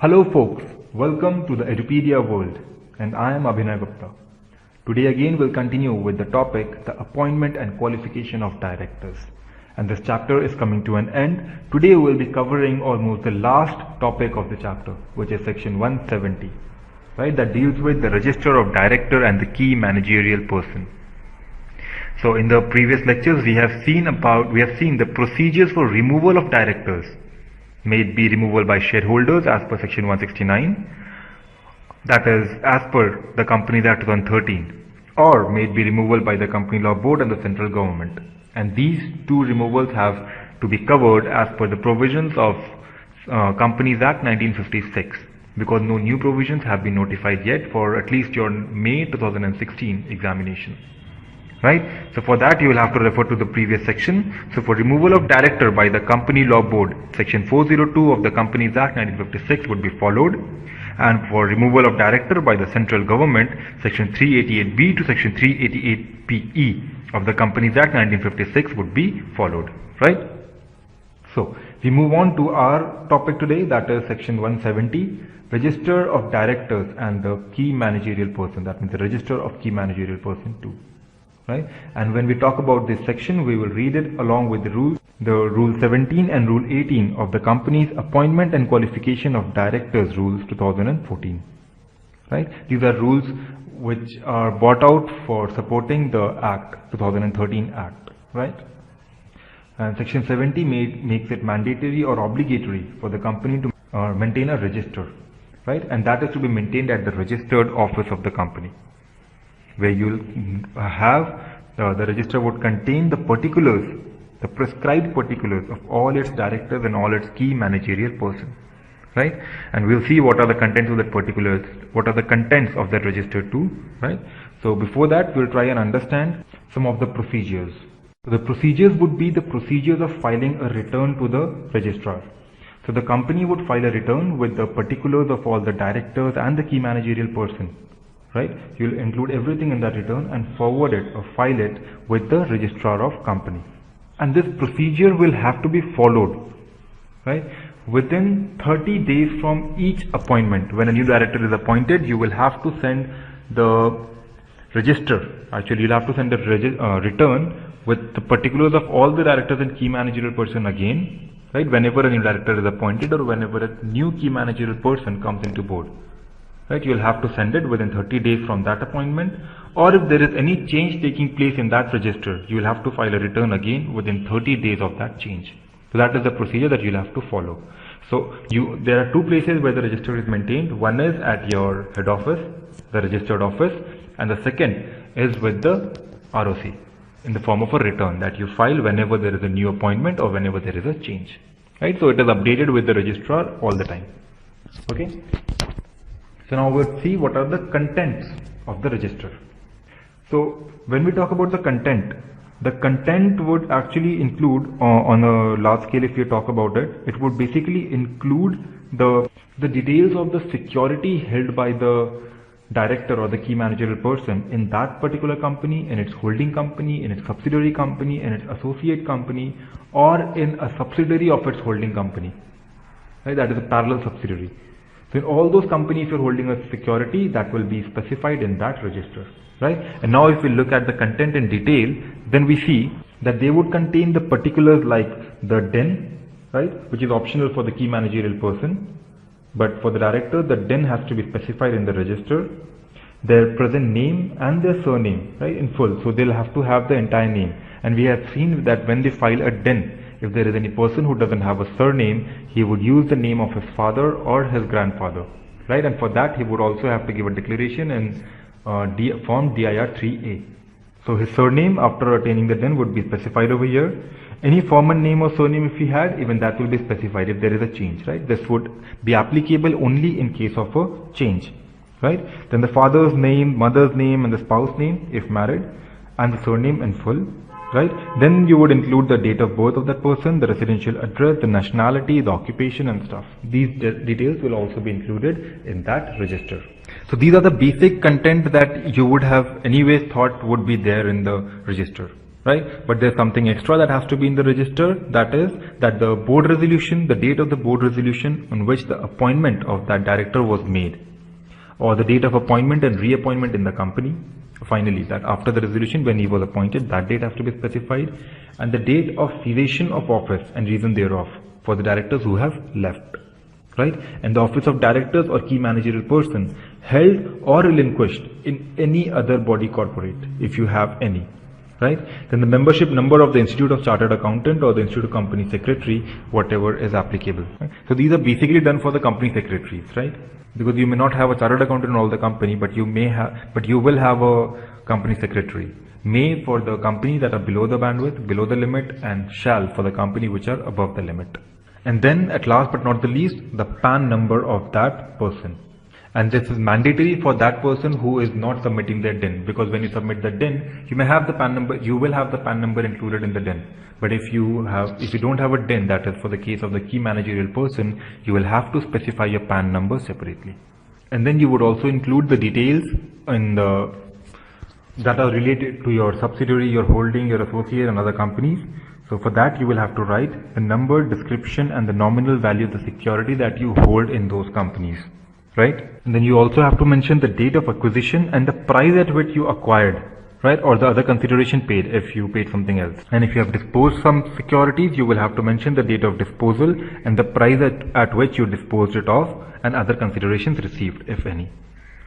Hello folks, welcome to the Edupedia world and I am Abhinay Gupta. Today again we'll continue with the topic the appointment and qualification of directors. And this chapter is coming to an end. Today we'll be covering almost the last topic of the chapter, which is section 170, right, that deals with the register of director and the key managerial person. So in the previous lectures we have seen the procedures for removal of directors. May it be removal by shareholders as per section 169, that is as per the Companies Act 2013, or may it be removal by the Company Law Board and the central government. And these two removals have to be covered as per the provisions of Companies Act 1956, because no new provisions have been notified yet for at least your May 2016 examination. Right? So for that you will have to refer to the previous section. So for removal of director by the Company Law Board, section 402 of the Companies Act 1956 would be followed, and for removal of director by the central government, section 388B to section 388PE of the Companies Act 1956 would be followed. Right? So we move on to our topic today, that is section 170, register of directors and the key managerial person. That means the register of key managerial person too. Right? And when we talk about this section, we will read it along with the rules, the Rule 17 and Rule 18 of the Company's Appointment and Qualification of Directors Rules 2014. Right? These are rules which are brought out for supporting the Act, 2013 Act. Right? And Section 70 makes it mandatory or obligatory for the company to maintain a register. Right? And that is to be maintained at the registered office of the company, where you'll have the register would contain the particulars, the prescribed particulars of all its directors and all its key managerial persons, right? And we'll see what are the contents of that particulars, what are the contents of that register too, right? So before that, we'll try and understand some of the procedures. So the procedures would be the procedures of filing a return to the registrar. So the company would file a return with the particulars of all the directors and the key managerial person. Right? You will include everything in that return and forward it or file it with the registrar of company. And this procedure will have to be followed, right, within 30 days from each appointment. When a new director is appointed, you will have to send the register. Actually, you'll have to send the return with the particulars of all the directors and key managerial person again, right, whenever a new director is appointed or whenever a new key managerial person comes into board. Right, you will have to send it within 30 days from that appointment, or if there is any change taking place in that register, you will have to file a return again within 30 days of that change. So that is the procedure that you will have to follow. So there are two places where the register is maintained. One is at your head office, the registered office, and the second is with the ROC in the form of a return that you file whenever there is a new appointment or whenever there is a change. Right, so it is updated with the registrar all the time. Okay. So now we'll see what are the contents of the register. So when we talk about the content would actually include on a large scale, if you talk about it, it would basically include the details of the security held by the director or the key managerial person in that particular company, in its holding company, in its subsidiary company, in its associate company, or in a subsidiary of its holding company. Right? That is a parallel subsidiary. So in all those companies, if you're holding a security, that will be specified in that register, right? And now if we look at the content in detail, then we see that they would contain the particulars like the DIN, right, which is optional for the key managerial person, but for the director, the DIN has to be specified in the register, their present name and their surname, right, in full. So they'll have to have the entire name. And we have seen that when they file a DIN, if there is any person who doesn't have a surname, he would use the name of his father or his grandfather, right? And for that, he would also have to give a declaration in form DIR 3A. So his surname after attaining the DIN would be specified over here. Any former name or surname if he had, even that will be specified if there is a change, right? This would be applicable only in case of a change, right? Then the father's name, mother's name, and the spouse name if married, and the surname in full. Right? Then you would include the date of birth of that person, the residential address, the nationality, the occupation and stuff. These details will also be included in that register. So these are the basic content that you would have anyways thought would be there in the register. right? But there's something extra that has to be in the register, that is that the board resolution, the date of the board resolution on which the appointment of that director was made, or the date of appointment and reappointment in the company. Finally, that after the resolution when he was appointed, that date has to be specified, and the date of cessation of office and reason thereof for the directors who have left, right? And the office of directors or key managerial person held or relinquished in any other body corporate, if you have any, right? Then the membership number of the Institute of Chartered Accountant or the Institute of Company Secretary, whatever is applicable. Right? So these are basically done for the company secretaries, right? Because you may not have a chartered accountant in all the company, but you will have a company secretary. May for the companies that are below the bandwidth, below the limit, and shall for the company which are above the limit. And then at last but not the least, the PAN number of that person. And this is mandatory for that person who is not submitting their DIN, because when you submit the DIN, you may have the PAN number, you will have the PAN number included in the DIN. But if you don't have a DIN, that is for the case of the key managerial person, you will have to specify your PAN number separately. And then you would also include the details that are related to your subsidiary, your holding, your associate and other companies. So for that you will have to write the number, description and the nominal value of the security that you hold in those companies. Right? And then you also have to mention the date of acquisition and the price at which you acquired, right? Or the other consideration paid if you paid something else. And if you have disposed some securities, you will have to mention the date of disposal and the price at which you disposed it off and other considerations received, if any.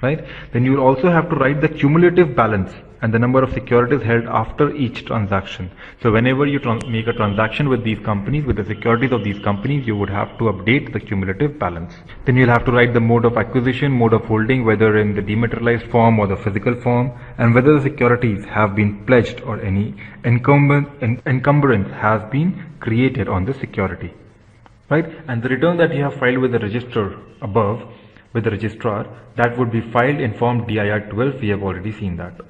Right? Then you will also have to write the cumulative balance and the number of securities held after each transaction. So whenever you make a transaction with these companies, with the securities of these companies, you would have to update the cumulative balance. Then you'll have to write the mode of acquisition, mode of holding, whether in the dematerialized form or the physical form, and whether the securities have been pledged or any encumbrance has been created on the security. Right? And the return that you have filed with the register above, with the registrar, that would be filed in form DIR 12. We have already seen that.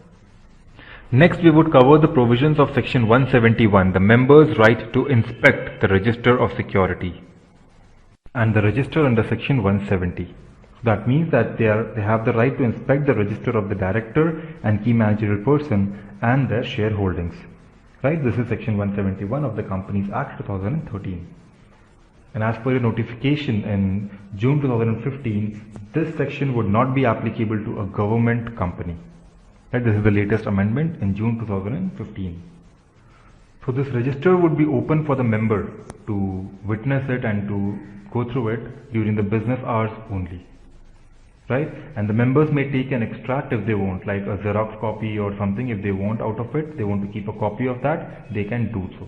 Next, we would cover the provisions of section 171, the members' right to inspect the register of security, and the register under section 170. That means that they have the right to inspect the register of the director and key managerial person and their shareholdings. Right? This is section 171 of the Companies Act 2013. And as per a notification in June 2015, this section would not be applicable to a government company. Right? This is the latest amendment in June 2015. So this register would be open for the member to witness it and to go through it during the business hours only. Right? And the members may take an extract if they want, like a Xerox copy or something. If they want out of it, they want to keep a copy of that, they can do so.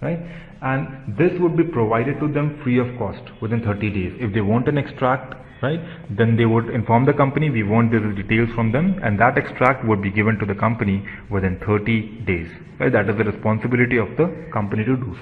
Right? And this would be provided to them free of cost within 30 days. If they want an extract, right, then they would inform the company, we want these details from them, and that extract would be given to the company within 30 days. Right? That is the responsibility of the company to do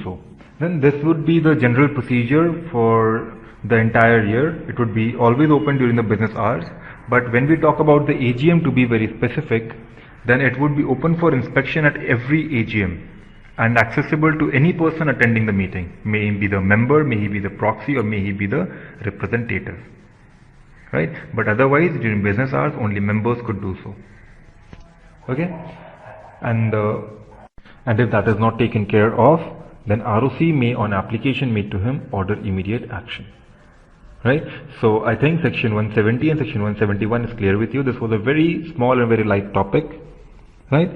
so. Then this would be the general procedure for the entire year. It would be always open during the business hours. But when we talk about the AGM, to be very specific, then it would be open for inspection at every AGM and accessible to any person attending the meeting. May he be the member, may he be the proxy, or may he be the representative. Right? But otherwise, during business hours, only members could do so. Okay? And if that is not taken care of, then ROC may, on application made to him, order immediate action. Right? So I think section 170 and section 171 is clear with you. This was a very small and very light topic. Right?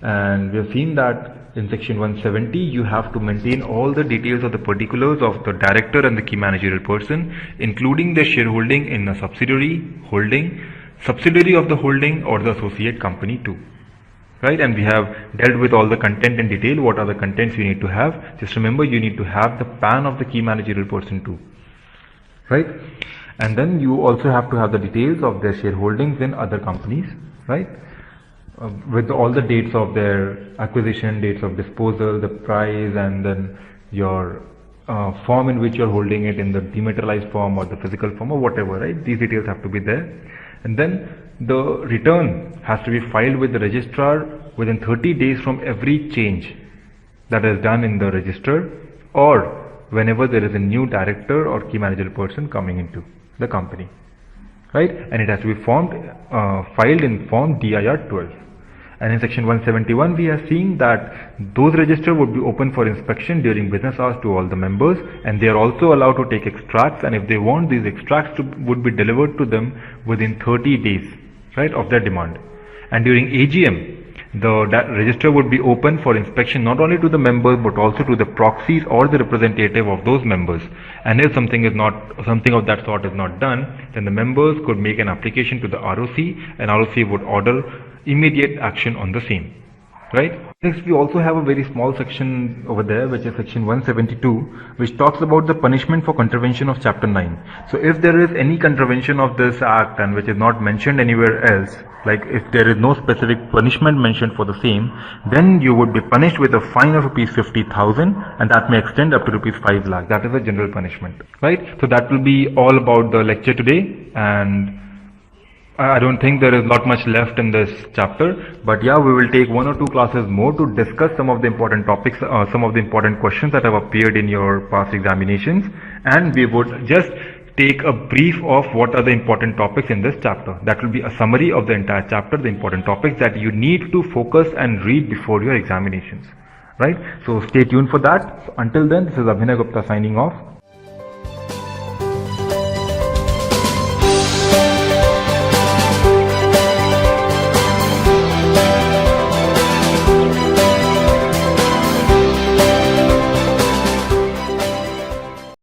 And we have seen that in section 170, you have to maintain all the details of the particulars of the director and the key managerial person, including their shareholding in a subsidiary, holding, subsidiary of the holding, or the associate company too. Right? And we have dealt with all the content in detail. What are the contents you need to have? Just remember, you need to have the PAN of the key managerial person too. Right? And then you also have to have the details of their shareholdings in other companies. Right? With all the dates of their acquisition, dates of disposal, the price, and then your form in which you're holding it, in the dematerialized form or the physical form or whatever, right? These details have to be there. And then the return has to be filed with the registrar within 30 days from every change that is done in the register, or whenever there is a new director or key managerial person coming into the company. Right? And it has to be filed in form DIR 12. And in section 171, we are seeing that those registers would be open for inspection during business hours to all the members, and they are also allowed to take extracts, and if they want, these extracts would be delivered to them within 30 days, right, of their demand. And during AGM, the register would be open for inspection not only to the members but also to the proxies or the representative of those members. And if something of that sort is not done, then the members could make an application to the ROC, and ROC would order immediate action on the same. Right? Next, we also have a very small section over there, which is section 172, which talks about the punishment for contravention of chapter 9. So if there is any contravention of this act and which is not mentioned anywhere else, like if there is no specific punishment mentioned for the same, then you would be punished with a fine of rupees 50,000, and that may extend up to rupees 5 lakh. That is a general punishment. Right? So that will be all about the lecture today, and I don't think there is not much left in this chapter, but yeah, we will take 1 or 2 classes more to discuss some of the important topics, some of the important questions that have appeared in your past examinations, and we would just take a brief of what are the important topics in this chapter. That will be a summary of the entire chapter, the important topics that you need to focus and read before your examinations. Right? So stay tuned for that. So until then, this is Abhinay Gupta signing off.